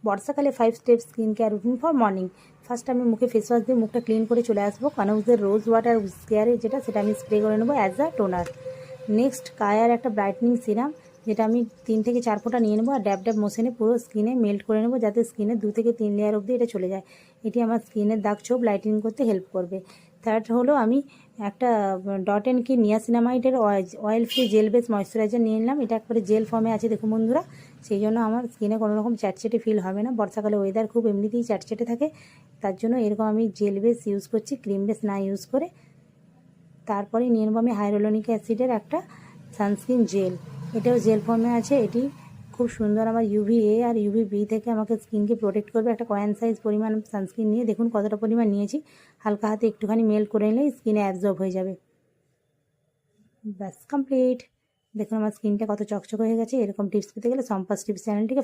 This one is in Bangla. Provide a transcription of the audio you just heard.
বর্ষাকালে 5 step skin care routine for morning. First আমি মুখে ফেস ওয়াশ দিয়ে মুখটা ক্লিন করে চলে আসবো। কনৌজের রোজ ওয়াটার কেয়ারে সেটা আমি স্প্রে করে নেবো as a toner. Next Keir একটা ব্রাইটনিং সিরাম, যেটা আমি 3 থেকে 4 ফোঁটা নিয়ে নেবো আর ড্যাব ড্যাব মোশনে পুরো স্কিনে মেল্ট করে নেবো, যাতে স্কিনে 2 থেকে 3 লেয়ার অবধি এটা চলে যায়। এটি আমার স্কিনের দাগ ছোপ লাইটেনিং করতে হেল্প করবে। থার্ড হলো আমি একটা ডট অ্যান্ড কি নিয়াসিনামাইডের oil free gel base moisturiser নিয়ে নিলাম। এটা একবারে জেল ফর্মে আছে দেখুন বন্ধুরা, সেই জন্য আমার স্কিনে কোনো রকম চ্যাটচেটে ফিল হবে না। বর্ষাকালে ওয়েদার খুব এমনিতেই চ্যাটচেটে থাকে, তার জন্য এরকম আমি জেল বেস ইউজ করছি, ক্রিম বেস না ইউজ করে। তারপরে নিয়ে নেবো আমি হাইরোলনিক অ্যাসিডের একটা সানস্ক্রিন জেল, এটাও জেল ফর্মে আছে। এটি খুব সুন্দর আমার UVA আর UVB থেকে আমাকে স্কিনকে প্রোটেক্ট করবে। একটা কয়েন সাইজ পরিমাণ সানস্ক্রিন নিয়ে দেখুন কতটা পরিমাণ নিয়েছি, হালকা হাতে একটুখানি মেল্ট করে নিলেই স্কিনে অ্যাবজর্ব হয়ে যাবে। ব্যাস কমপ্লিট। দেখুন আমার স্কিনটা কত চকচক হয়ে গেছে। এরকম টিপস পেতে গেলে সম্পাস টিপস চ্যানেলটিকে